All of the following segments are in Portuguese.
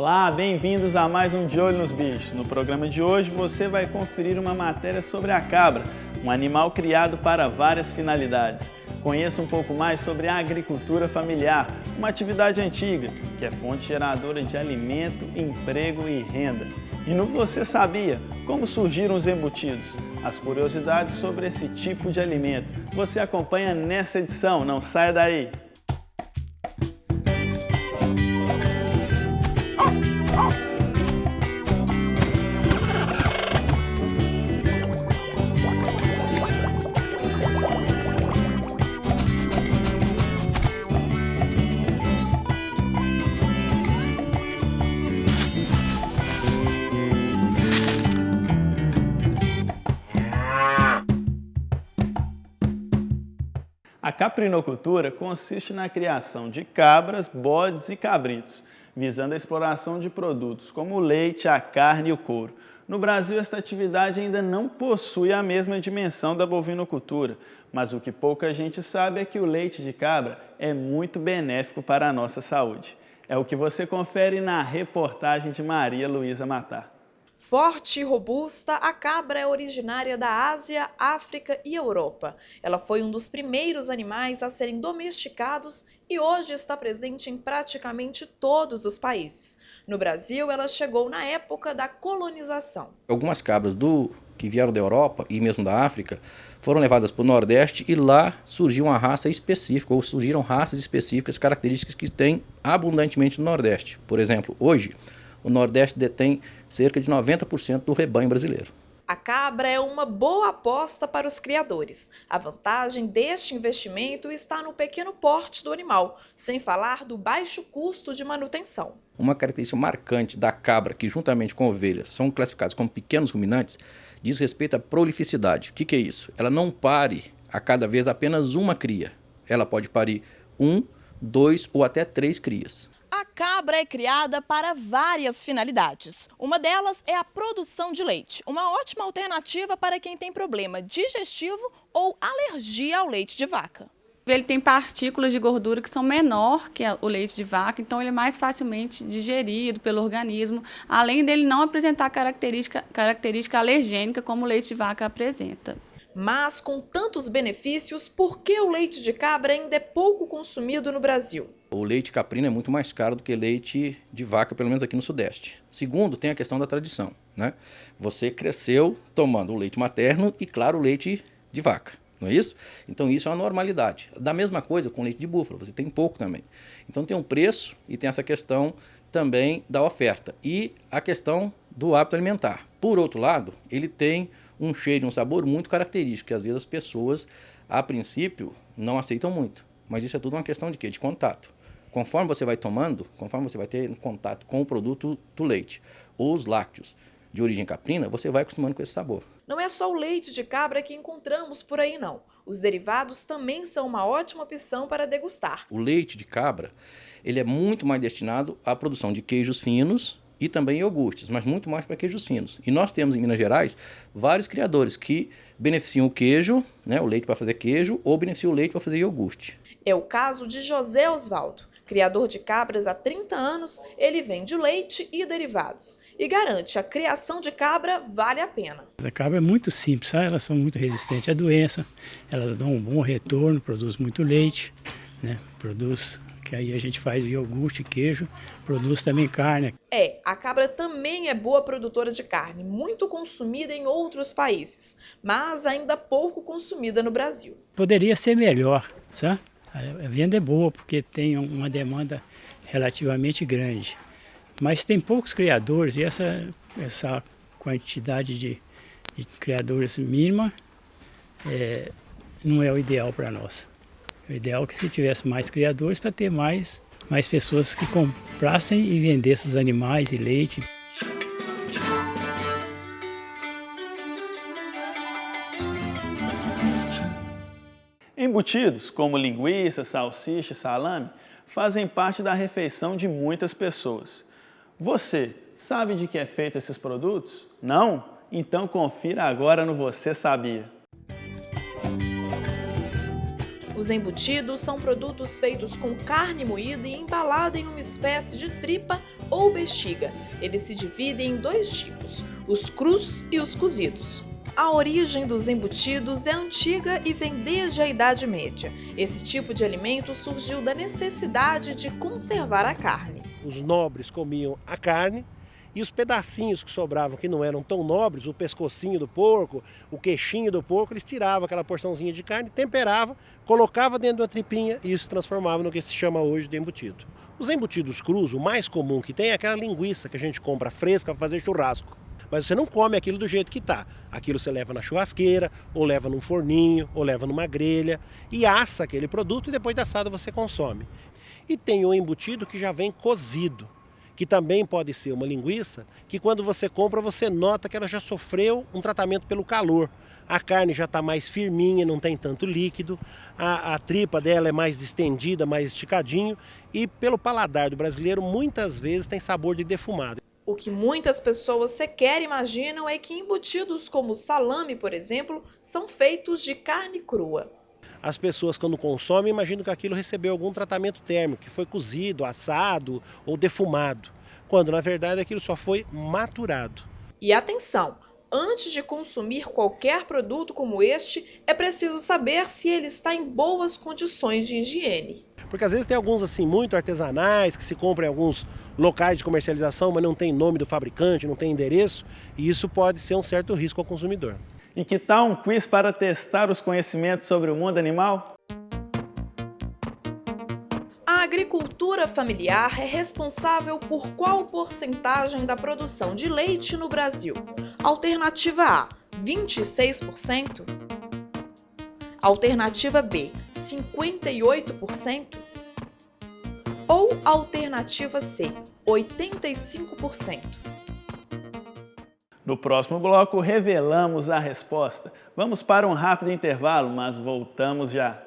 Olá, bem-vindos a mais um De Olho nos Bichos. No programa de hoje você vai conferir uma matéria sobre a cabra, um animal criado para várias finalidades. Conheça um pouco mais sobre a agricultura familiar, uma atividade antiga, que é fonte geradora de alimento, emprego e renda. E no Você Sabia? Como surgiram os embutidos? As curiosidades sobre esse tipo de alimento. Você acompanha nessa edição, não saia daí! A caprinocultura consiste na criação de cabras, bodes e cabritos, visando a exploração de produtos como o leite, a carne e o couro. No Brasil, esta atividade ainda não possui a mesma dimensão da bovinocultura, mas o que pouca gente sabe é que o leite de cabra é muito benéfico para a nossa saúde. É o que você confere na reportagem de Maria Luísa Matar. Forte e robusta, a cabra é originária da Ásia, África e Europa. Ela foi um dos primeiros animais a serem domesticados e hoje está presente em praticamente todos os países. No Brasil, ela chegou na época da colonização. Algumas cabras que vieram da Europa e mesmo da África foram levadas para o Nordeste e lá surgiu uma raça específica, ou surgiram raças específicas, características que tem abundantemente no Nordeste. Por exemplo, hoje, o Nordeste detém cerca de 90% do rebanho brasileiro. A cabra é uma boa aposta para os criadores. A vantagem deste investimento está no pequeno porte do animal, sem falar do baixo custo de manutenção. Uma característica marcante da cabra, que juntamente com ovelhas são classificados como pequenos ruminantes, diz respeito à prolificidade. O que é isso? Ela não pare a cada vez apenas uma cria. Ela pode parir 1, 2 ou até 3 crias. A cabra é criada para várias finalidades. Uma delas é a produção de leite, uma ótima alternativa para quem tem problema digestivo ou alergia ao leite de vaca. Ele tem partículas de gordura que são menor que o leite de vaca, então ele é mais facilmente digerido pelo organismo, além dele não apresentar característica alergênica como o leite de vaca apresenta. Mas, com tantos benefícios, por que o leite de cabra ainda é pouco consumido no Brasil? O leite caprino é muito mais caro do que leite de vaca, pelo menos aqui no Sudeste. Segundo, tem a questão da tradição, né? Você cresceu tomando o leite materno e, claro, o leite de vaca, não é isso? Então, isso é uma normalidade. Da mesma coisa com leite de búfalo, você tem pouco também. Então, tem um preço e tem essa questão também da oferta e a questão do hábito alimentar. Por outro lado, ele tem um cheiro e um sabor muito característico, que às vezes as pessoas, a princípio, não aceitam muito. Mas isso é tudo uma questão de quê? De contato. Conforme você vai tomando, conforme você vai ter contato com o produto do leite ou os lácteos de origem caprina, você vai acostumando com esse sabor. Não é só o leite de cabra que encontramos por aí, não. Os derivados também são uma ótima opção para degustar. O leite de cabra, ele é muito mais destinado à produção de queijos finos e também iogurtes, mas muito mais para queijos finos. E nós temos em Minas Gerais vários criadores que beneficiam o queijo, né, o leite para fazer queijo, ou beneficiam o leite para fazer iogurte. É o caso de José Osvaldo. Criador de cabras há 30 anos, ele vende leite e derivados e garante a criação de cabra vale a pena. A cabra é muito simples, sabe? Elas são muito resistentes à doença, elas dão um bom retorno, produz muito leite, né? Produz, que aí a gente faz iogurte, queijo, produz também carne. A cabra também é boa produtora de carne, muito consumida em outros países, mas ainda pouco consumida no Brasil. Poderia ser melhor, sabe? A venda é boa porque tem uma demanda relativamente grande, mas tem poucos criadores e essa quantidade de criadores mínima não é o ideal para nós. O ideal é que se tivesse mais criadores para ter mais pessoas que comprassem e vendessem os animais e leite. Embutidos, como linguiça, salsicha e salame, fazem parte da refeição de muitas pessoas. Você sabe de que é feito esses produtos? Não? Então confira agora no Você Sabia. Os embutidos são produtos feitos com carne moída e embalada em uma espécie de tripa ou bexiga. Eles se dividem em dois tipos, os crus e os cozidos. A origem dos embutidos é antiga e vem desde a Idade Média. Esse tipo de alimento surgiu da necessidade de conservar a carne. Os nobres comiam a carne e os pedacinhos que sobravam, que não eram tão nobres, o pescocinho do porco, o queixinho do porco, eles tiravam aquela porçãozinha de carne, temperavam, colocavam dentro de uma tripinha e isso se transformava no que se chama hoje de embutido. Os embutidos crus, o mais comum que tem é aquela linguiça que a gente compra fresca para fazer churrasco. Mas você não come aquilo do jeito que está. Aquilo você leva na churrasqueira, ou leva num forninho, ou leva numa grelha e assa aquele produto e depois de assado você consome. E tem o embutido que já vem cozido, que também pode ser uma linguiça, que quando você compra você nota que ela já sofreu um tratamento pelo calor. A carne já está mais firminha, não tem tanto líquido, a tripa dela é mais distendida, mais esticadinho e pelo paladar do brasileiro muitas vezes tem sabor de defumado. O que muitas pessoas sequer imaginam é que embutidos como o salame, por exemplo, são feitos de carne crua. As pessoas quando consomem imaginam que aquilo recebeu algum tratamento térmico, que foi cozido, assado ou defumado, quando na verdade aquilo só foi maturado. E atenção! Antes de consumir qualquer produto como este, é preciso saber se ele está em boas condições de higiene. Porque às vezes tem alguns assim muito artesanais que se compram em alguns locais de comercialização, mas não tem nome do fabricante, não tem endereço, e isso pode ser um certo risco ao consumidor. E que tal um quiz para testar os conhecimentos sobre o mundo animal? A agricultura familiar é responsável por qual porcentagem da produção de leite no Brasil? Alternativa A, 26%. Alternativa B, 58%. Ou alternativa C, 85%. No próximo bloco, revelamos a resposta. Vamos para um rápido intervalo, mas voltamos já.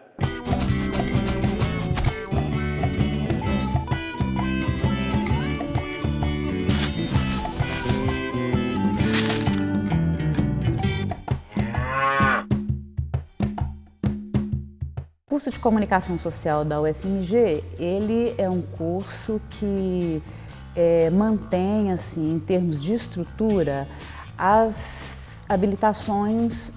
O curso de Comunicação Social da UFMG, ele é um curso que mantém, assim, em termos de estrutura, as habilitações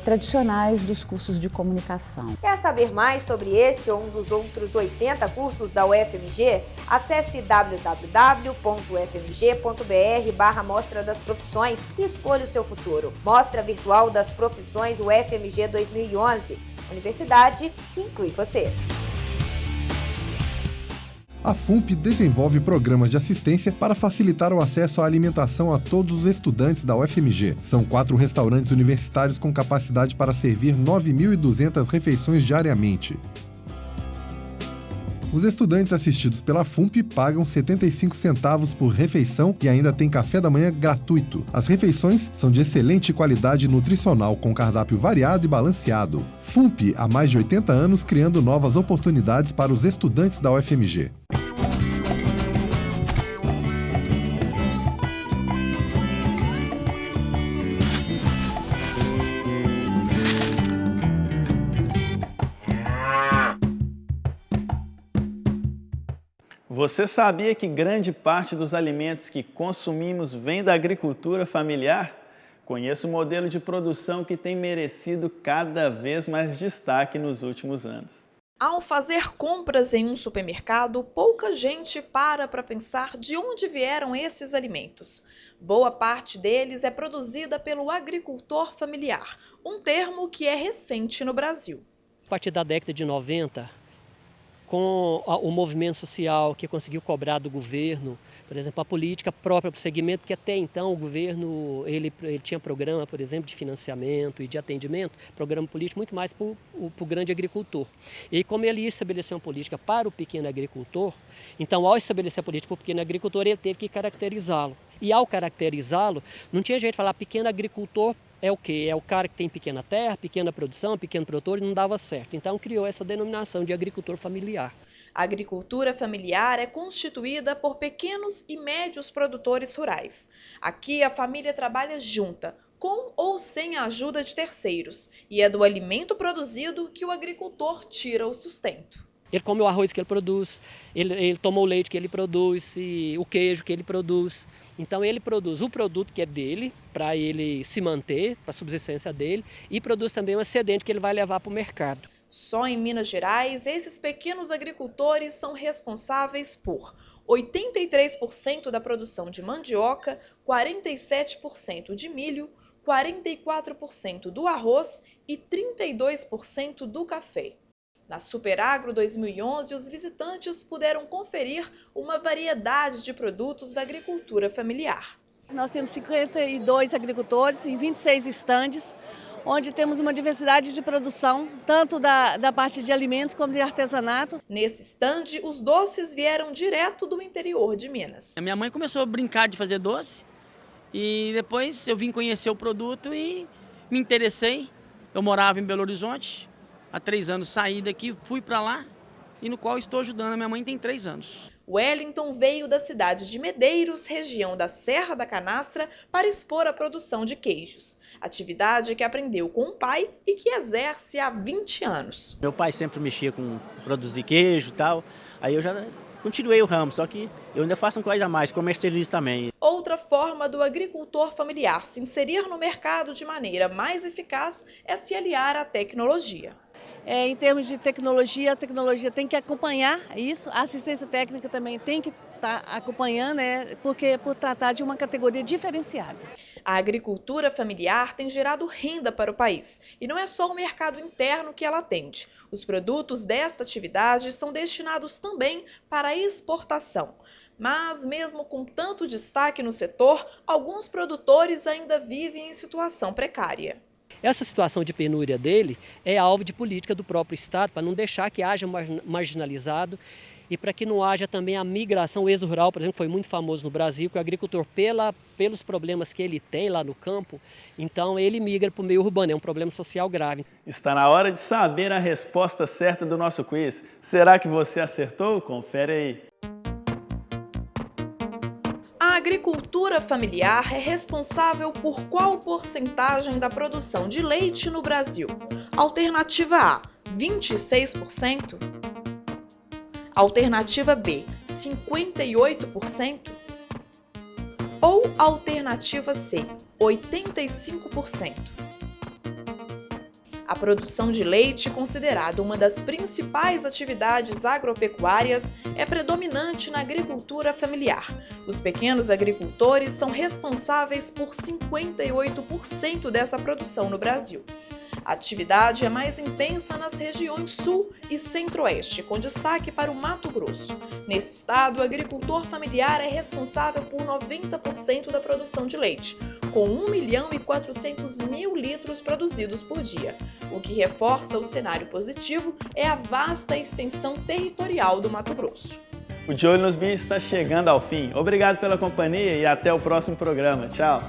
tradicionais dos cursos de comunicação. Quer saber mais sobre esse ou um dos outros 80 cursos da UFMG? Acesse www.ufmg.br/Mostra das Profissões e escolha o seu futuro. Mostra Virtual das Profissões UFMG 2011. Universidade que inclui você. A FUNP desenvolve programas de assistência para facilitar o acesso à alimentação a todos os estudantes da UFMG. São 4 restaurantes universitários com capacidade para servir 9.200 refeições diariamente. Os estudantes assistidos pela FUNP pagam 75 centavos por refeição e ainda tem café da manhã gratuito. As refeições são de excelente qualidade nutricional, com cardápio variado e balanceado. FUNP, há mais de 80 anos, criando novas oportunidades para os estudantes da UFMG. Você sabia que grande parte dos alimentos que consumimos vem da agricultura familiar? Conheço um modelo de produção que tem merecido cada vez mais destaque nos últimos anos. Ao fazer compras em um supermercado, pouca gente para pensar de onde vieram esses alimentos. Boa parte deles é produzida pelo agricultor familiar, um termo que é recente no Brasil. A partir da década de 90, com o movimento social que conseguiu cobrar do governo, por exemplo, a política própria para o segmento, que até então o governo ele tinha programa, por exemplo, de financiamento e de atendimento, programa político muito mais para o grande agricultor. E como ele ia estabelecer uma política para o pequeno agricultor, então ao estabelecer a política para o pequeno agricultor, ele teve que caracterizá-lo. E ao caracterizá-lo, não tinha jeito de falar pequeno agricultor é o quê? É o cara que tem pequena terra, pequena produção, pequeno produtor, e não dava certo. Então criou essa denominação de agricultor familiar. A agricultura familiar é constituída por pequenos e médios produtores rurais. Aqui a família trabalha junta, com ou sem a ajuda de terceiros, e é do alimento produzido que o agricultor tira o sustento. Ele come o arroz que ele produz, ele toma o leite que ele produz, e o queijo que ele produz. Então ele produz o produto que é dele, para ele se manter, para a subsistência dele, e produz também um excedente que ele vai levar para o mercado. Só em Minas Gerais, esses pequenos agricultores são responsáveis por 83% da produção de mandioca, 47% de milho, 44% do arroz e 32% do café. Na Superagro 2011, os visitantes puderam conferir uma variedade de produtos da agricultura familiar. Nós temos 52 agricultores em 26 estandes, onde temos uma diversidade de produção, tanto da parte de alimentos como de artesanato. Nesse estande, os doces vieram direto do interior de Minas. A minha mãe começou a brincar de fazer doce e depois eu vim conhecer o produto e me interessei. Eu morava em Belo Horizonte, há 3 anos saí daqui, fui para lá e no qual estou ajudando. A minha mãe tem 3 anos. Wellington veio da cidade de Medeiros, região da Serra da Canastra, para expor a produção de queijos. Atividade que aprendeu com o pai e que exerce há 20 anos. Meu pai sempre mexia com produzir queijo e tal, aí eu já continuei o ramo, só que eu ainda faço uma coisa a mais, comercializo também. Outra forma do agricultor familiar se inserir no mercado de maneira mais eficaz é se aliar à tecnologia. Em termos de tecnologia, a tecnologia tem que acompanhar isso, a assistência técnica também tem que estar acompanhando, porque por tratar de uma categoria diferenciada. A agricultura familiar tem gerado renda para o país e não é só o mercado interno que ela atende. Os produtos desta atividade são destinados também para a exportação. Mas, mesmo com tanto destaque no setor, alguns produtores ainda vivem em situação precária. Essa situação de penúria dele é alvo de política do próprio Estado, para não deixar que haja marginalizado e para que não haja também a migração. O êxodo rural, por exemplo, foi muito famoso no Brasil, que o agricultor, pelos problemas que ele tem lá no campo, então ele migra para o meio urbano, é um problema social grave. Está na hora de saber a resposta certa do nosso quiz. Será que você acertou? Confere aí. A agricultura familiar é responsável por qual porcentagem da produção de leite no Brasil? Alternativa A, 26%. Alternativa B, 58%. Ou alternativa C, 85%. A produção de leite, considerada uma das principais atividades agropecuárias, é predominante na agricultura familiar. Os pequenos agricultores são responsáveis por 58% dessa produção no Brasil. A atividade é mais intensa nas regiões Sul e Centro-Oeste, com destaque para o Mato Grosso. Nesse estado, o agricultor familiar é responsável por 90% da produção de leite, com 1.400.000 litros produzidos por dia. O que reforça o cenário positivo é a vasta extensão territorial do Mato Grosso. O De Olho nos Bichos está chegando ao fim. Obrigado pela companhia e até o próximo programa. Tchau!